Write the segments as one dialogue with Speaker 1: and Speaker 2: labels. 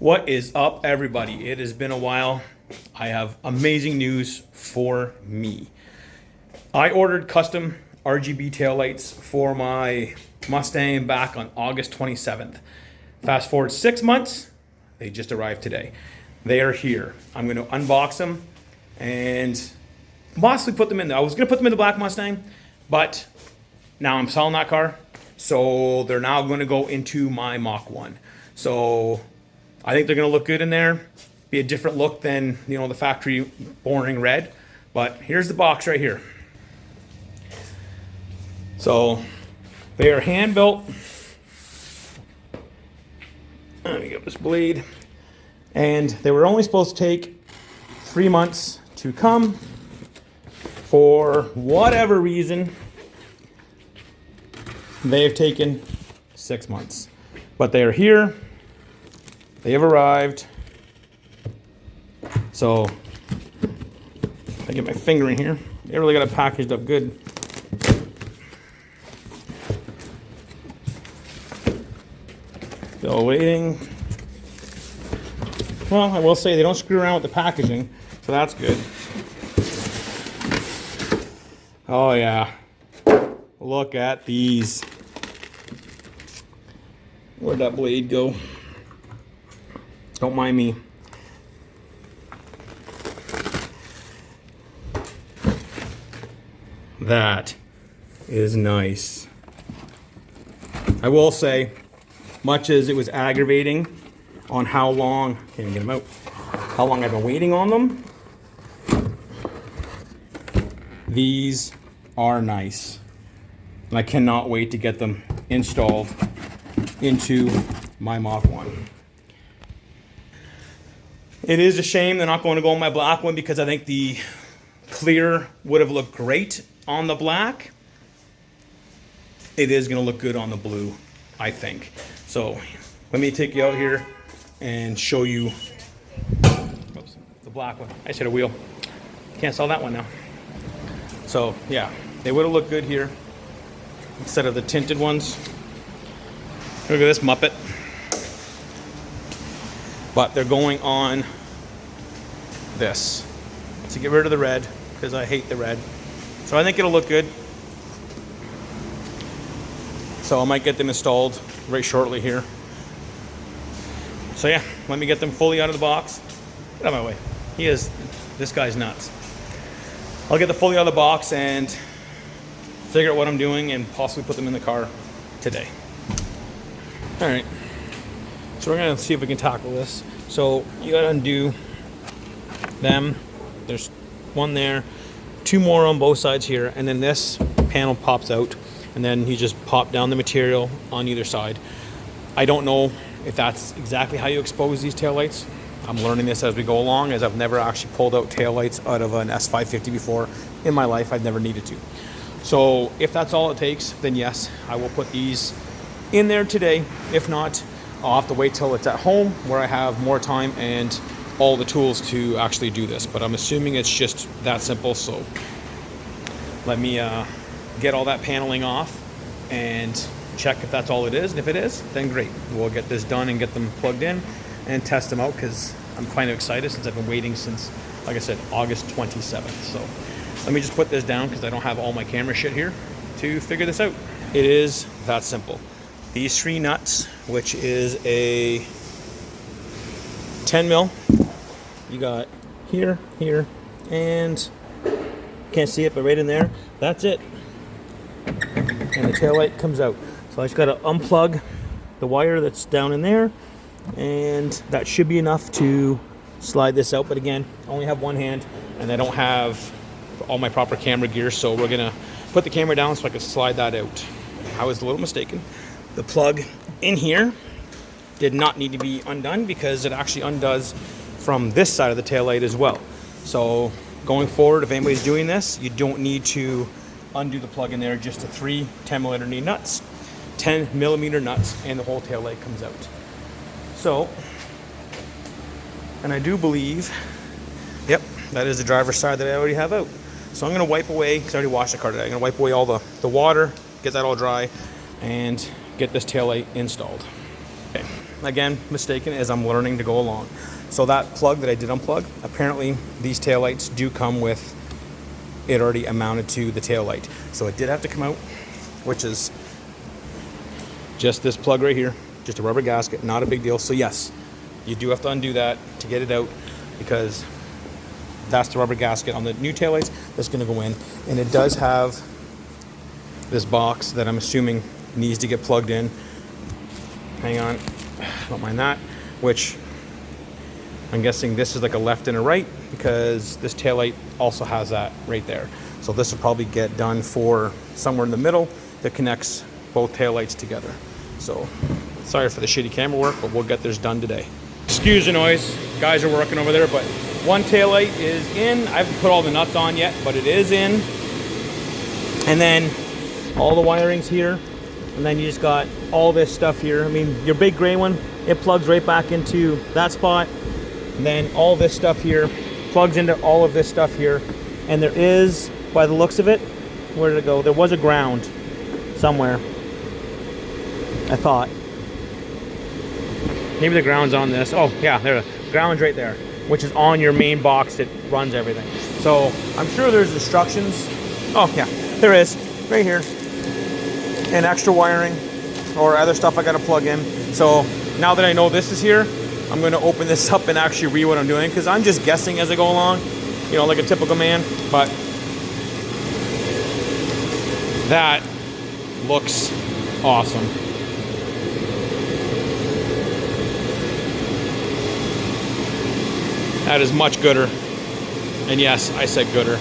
Speaker 1: What is up, everybody? It has been a while. I have amazing news for me. I ordered custom RGB taillights for my Mustang back on August 27th. Fast forward 6 months, they just arrived today. They are here. I'm going to unbox them and possibly put them in there. I was going to put them in the black Mustang, but now I'm selling that car. So they're now going to go into my Mach 1. So I think they're going to look good in there. Be a different look than, you know, the factory boring red. But here's the box right here. So they are hand built. Let me get this blade. And they were only supposed to take 3 months to come. For whatever reason, they have taken 6 months. But they are here. They have arrived. So I get my finger in here. They really got it packaged up good. Still waiting. Well, I will say they don't screw around with the packaging, so that's good. Oh yeah. Look at these. Where'd that blade go? Don't mind me. That is nice. I will say, much as it was aggravating on how long, can't even get them out, how long I've been waiting on them, these are nice. And I cannot wait to get them installed into my Mach 1. It is a shame they're not going to go on my black one because I think the clear would have looked great on the black. It is going to look good on the blue, I think. So let me take you out here and show you the black one. I just hit a wheel. Can't sell that one now. So yeah, they would have looked good here instead of the tinted ones. Look at this Muppet. But they're going on this to get rid of the red because I hate the red. So I think it'll look good. So I might get them installed very shortly here. So yeah, let me get them fully out of the box. Get out of my way. This guy's nuts. I'll get the fully out of the box and figure out what I'm doing and possibly put them in the car today. All right. So we're gonna see if we can tackle this. So you gotta undo them. There's one there, 2 more on both sides here, and then this panel pops out, and then you just pop down the material on either side. I don't know if that's exactly how you expose these taillights. I'm learning this as we go along, as I've never actually pulled out taillights out of an S550 before in my life. I've never needed to. So if that's all it takes, then yes, I will put these in there today. If not, I'll have to wait till it's at home where I have more time and all the tools to actually do this. But I'm assuming it's just that simple. So let me get all that paneling off and check if that's all it is. And if it is, then great. We'll get this done and get them plugged in and test them out because I'm kind of excited since I've been waiting since, like I said, August 27th. So let me just put this down because I don't have all my camera shit here to figure this out. It is that simple. These 3 nuts, which is a 10 mil. You got here, here, and can't see it, but right in there. That's it. And the taillight comes out. So I just got to unplug the wire that's down in there, and that should be enough to slide this out. But again, I only have one hand, and I don't have all my proper camera gear, so we're gonna put the camera down so I can slide that out. I was a little mistaken. The plug in here did not need to be undone because it actually undoes from this side of the taillight as well. So going forward, if anybody's doing this, you don't need to undo the plug in there, just the 3 10mm nuts, 10mm nuts, and the whole taillight comes out. So, and I do believe, yep, that is the driver's side that I already have out. So I'm gonna wipe away, because I already washed the car today, I'm gonna wipe away all the water, get that all dry, and get this taillight installed. Okay. again, mistaken, is I'm learning to go along. So that plug that I did unplug, apparently these taillights do come with it already mounted to the tail light. So it did have to come out, which is just this plug right here, just a rubber gasket, not a big deal. So yes, you do have to undo that to get it out, because that's the rubber gasket on the new taillights that's going to go in. And it does have this box that I'm assuming needs to get plugged in. Hang on, don't mind that, which I'm guessing this is like a left and a right, because this taillight also has that right there. So this will probably get done for somewhere in the middle that connects both taillights together. So sorry for the shitty camera work, but we'll get this done today. Excuse the noise, guys are working over there, but one taillight is in. I haven't put all the nuts on yet, but it is in. And then all the wiring's here. And then you just got all this stuff here. I mean, your big gray one, it plugs right back into that spot. And then all this stuff here plugs into all of this stuff here. And there is, by the looks of it, where did it go? There was a ground somewhere, I thought. Maybe the ground's on this. Oh yeah, there, the ground's right there, which is on your main box that runs everything. So I'm sure there's instructions. Oh yeah, there is, right here. And extra wiring or other stuff I gotta plug in. So now that I know this is here, I'm gonna open this up and actually read what I'm doing, because I'm just guessing as I go along, you know, like a typical man. But that looks awesome. That is much gooder. And yes, I said gooder.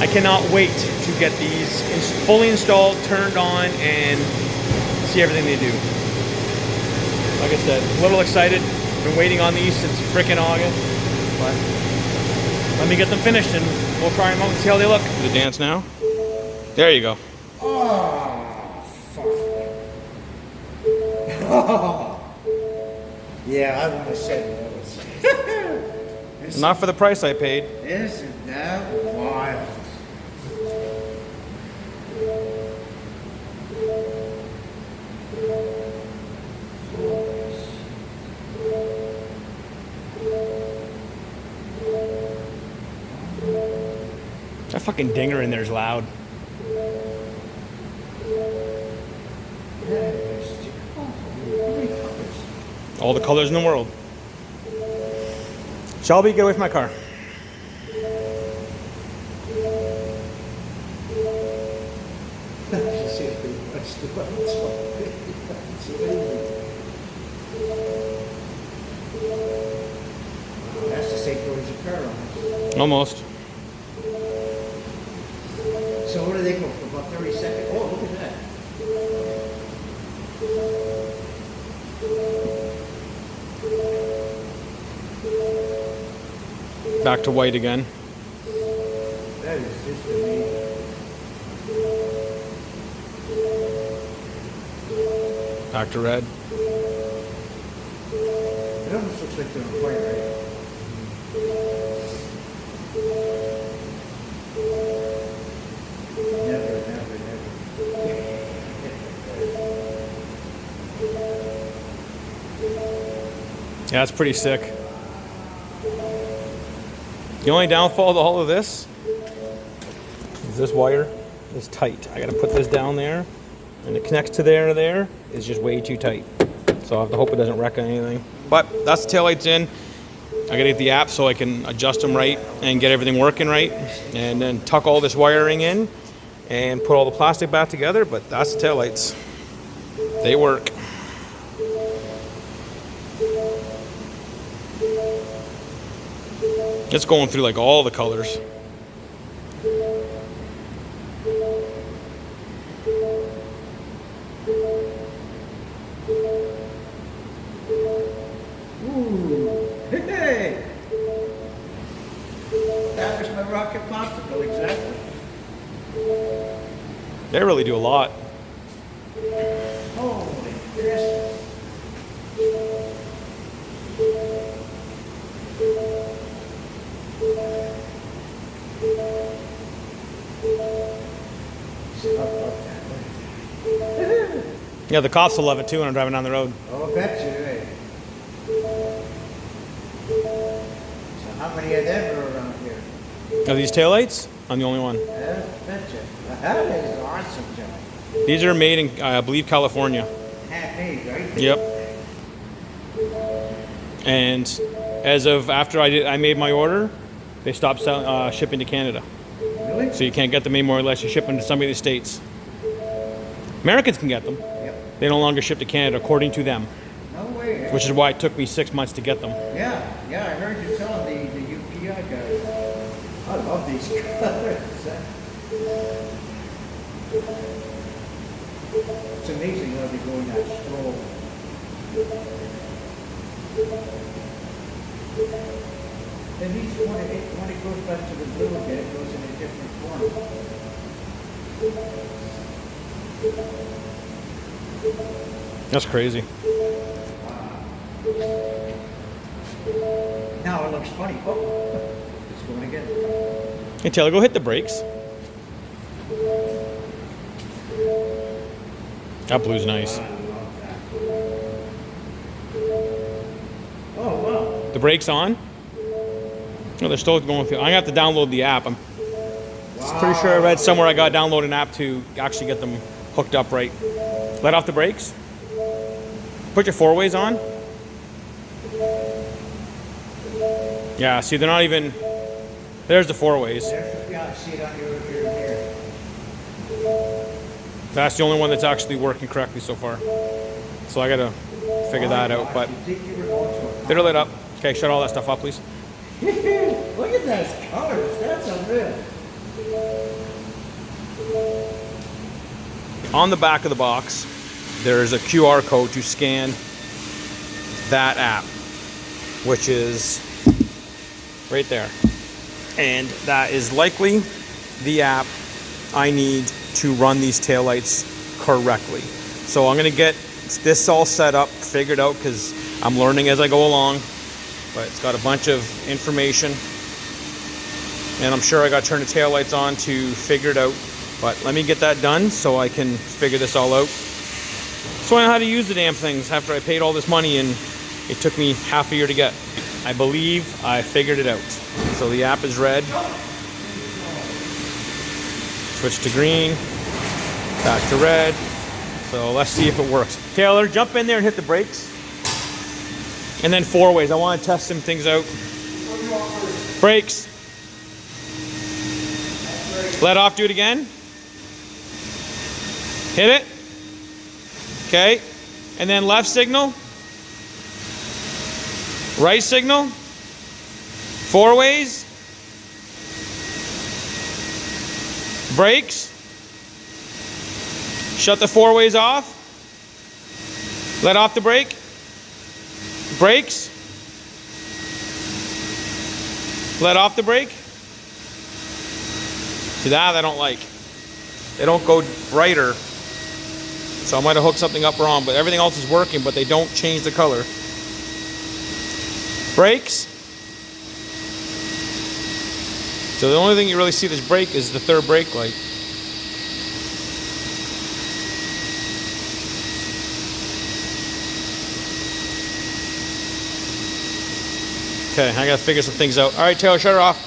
Speaker 1: I cannot wait to get these fully installed, turned on, and see everything they do. Like I said, a little excited. Been waiting on these since frickin' August. But let me get them finished and we'll try them out and see how they look. The dance now. There you go.
Speaker 2: Oh, fuck. Oh. Yeah, I want to say those.
Speaker 1: Not for the price I paid.
Speaker 2: Isn't that wild?
Speaker 1: That fucking dinger in there is loud. All the colors in the world. Shelby, get away from my car.
Speaker 2: That's the same door as a car on.
Speaker 1: Almost.
Speaker 2: So what do they go for? About 30 seconds? Oh, look at that.
Speaker 1: Back to white again.
Speaker 2: That is just amazing.
Speaker 1: Back to red.
Speaker 2: It almost looks like they're on fire, right? Never, never, never.
Speaker 1: Yeah, that's pretty sick. The only downfall to all of this is this wire is tight. I gotta put this down there, and it connects to there is just way too tight. So I have to hope it doesn't wreck anything. But that's the taillights in. I gotta get the app so I can adjust them right and get everything working right, and then tuck all this wiring in and put all the plastic back together. But that's the taillights. They work. It's going through like all the colors.
Speaker 2: Ooh, hey! That was my rocket popsicle, exactly.
Speaker 1: They really do a lot.
Speaker 2: Holy Christmas.
Speaker 1: Yeah, the cops will love it too when I'm driving down the road.
Speaker 2: Oh, I bet you, eh? So how many of them are around here?
Speaker 1: Are these taillights? I'm the only one.
Speaker 2: I bet you. That is awesome, John.
Speaker 1: These are made in, I believe, California.
Speaker 2: Handmade, right?
Speaker 1: Yep. And as of after I made my order, they stopped shipping to Canada.
Speaker 2: Really?
Speaker 1: So you can't get them anymore unless you ship them to some of the states. Americans can get them.
Speaker 2: Yep.
Speaker 1: They no longer ship to Canada, according to them.
Speaker 2: No way.
Speaker 1: Which is why it took me 6 months to get them.
Speaker 2: Yeah, I heard you telling the UPI guy. I love these colors. It's amazing how they go in that stroll. At least when it goes back to the blue again, it goes in a different form.
Speaker 1: That's crazy.
Speaker 2: Now it looks funny. Oh, it's going again.
Speaker 1: Hey Taylor, go hit the brakes. That blue's nice.
Speaker 2: I love that. Oh, wow.
Speaker 1: The brakes on? No, they're still going through. I'm gonna have to download the app. I'm pretty sure I read somewhere I got to download an app to actually get them hooked up right. Let off the brakes. Put your four-ways on. Yeah, see, they're not even. There's the four-ways.
Speaker 2: Yeah, I see it on your here.
Speaker 1: That's the only one that's actually working correctly so far. So I gotta figure that out, but they're lit up. Okay, shut all that stuff up, please.
Speaker 2: Look at those colors. That's unreal.
Speaker 1: On the back of the box, there's a QR code to scan that app, which is right there. And that is likely the app I need to run these taillights correctly. So I'm gonna get this all set up, figured out, because I'm learning as I go along. But it's got a bunch of information. And I'm sure I gotta turn the taillights on to figure it out. But let me get that done so I can figure this all out. So I know how to use the damn things after I paid all this money and it took me half a year to get. I believe I figured it out. So the app is red. Switch to green, back to red. So let's see if it works. Taylor, jump in there and hit the brakes. And then four ways. I want to test some things out. Brakes. Let off, do it again. Hit it. Okay. And then left signal. Right signal. Four ways. Brakes. Shut the four ways off. Let off the brake. Brakes. Let off the brake. See, that I don't like. They don't go brighter. So I might have hooked something up wrong, but everything else is working, but they don't change the color. Brakes. So the only thing you really see this brake is the third brake light. Okay, I gotta figure some things out. All right, Taylor, shut her off.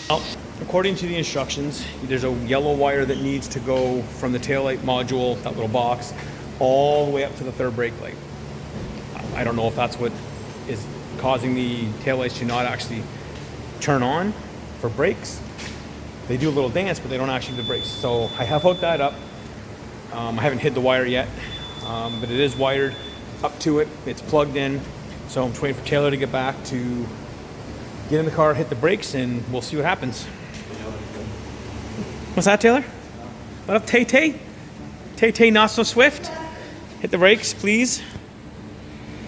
Speaker 1: Well, according to the instructions, there's a yellow wire that needs to go from the taillight module, that little box, all the way up to the third brake light. I don't know if that's what is causing the taillights to not actually turn on for brakes. They do a little dance, but they don't actually do the brakes. So I have hooked that up. I haven't hid the wire yet, but it is wired up to it. It's plugged in. So I'm just waiting for Taylor to get back to get in the car, hit the brakes, and we'll see what happens. What's that, Taylor? What up, Tay-Tay? Tay-Tay not so swift? Hit the brakes, please.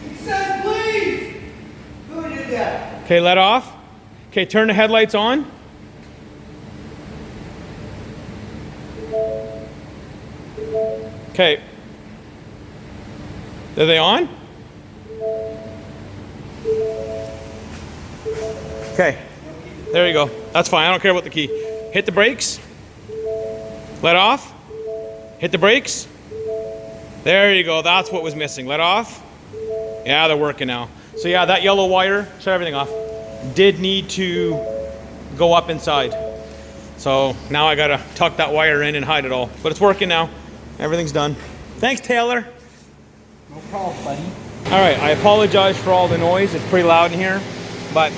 Speaker 2: He says please! Who did that?
Speaker 1: Okay, let off. Okay, turn the headlights on. Okay. Are they on? Okay, there you go. That's fine, I don't care about the key. Hit the brakes. Let off. Hit the brakes. There you go. That's what was missing. Let off. Yeah, they're working now. So yeah, that yellow wire, shut everything off, did need to go up inside. So now I gotta tuck that wire in and hide it all. But it's working now. Everything's done. Thanks, Taylor.
Speaker 2: No problem, buddy.
Speaker 1: All right, I apologize for all the noise. It's pretty loud in here, but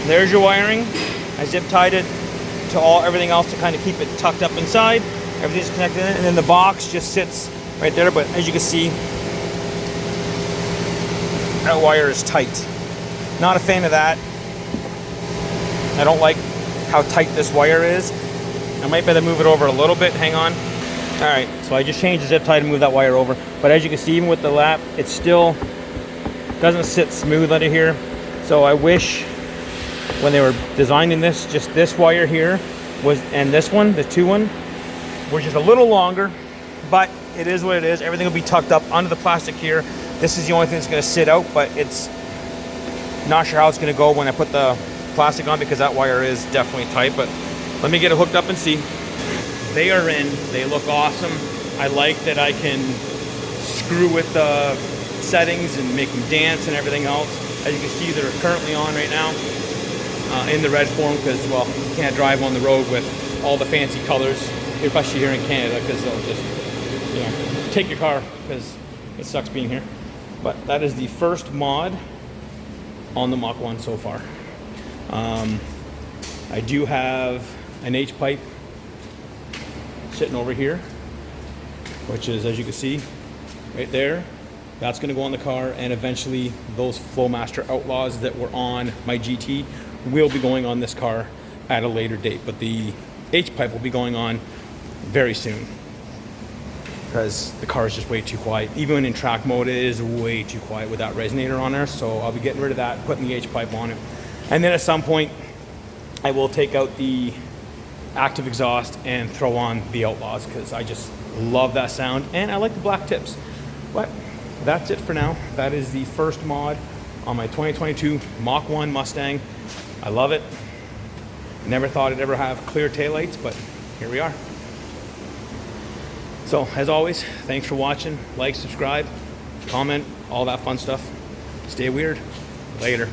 Speaker 1: there's your wiring. I zip tied it to everything else to kind of keep it tucked up inside. Everything's connected in, and then the box just sits right there. But as you can see, that wire is tight. Not a fan of that. I don't like how tight this wire is. I might better move it over a little bit. Hang on. All right, so I just changed the zip tie to move that wire over. But as you can see, even with the lap, it still doesn't sit smooth under here. So I wish when they were designing this, just this wire here was, and this one, the 2-1, were just a little longer, but it is what it is. Everything will be tucked up under the plastic here. This is the only thing that's gonna sit out, but it's not sure how it's gonna go when I put the plastic on, because that wire is definitely tight. But let me get it hooked up and see. They are in, they look awesome. I like that I can screw with the settings and make them dance and everything else. As you can see, they're currently on right now in the red form, because, well, you can't drive on the road with all the fancy colors, especially here in Canada, because they'll just, you know, take your car, because it sucks being here. But that is the first mod on the Mach 1 so far. I do have an H-pipe sitting over here, which is, as you can see, right there. That's gonna go on the car, and eventually those Flowmaster Outlaws that were on my GT will be going on this car at a later date. But the H-pipe will be going on very soon, because the car is just way too quiet. Even in track mode, it is way too quiet with that resonator on there. So I'll be getting rid of that, putting the H-pipe on it. And then at some point, I will take out the active exhaust and throw on the Outlaws, because I just love that sound and I like the black tips. But that's it for now. That is the first mod on my 2022 Mach 1 Mustang. I love it. Never thought I'd ever have clear taillights, but here we are. So as always, thanks for watching. Like, subscribe, comment, all that fun stuff. Stay weird. Later.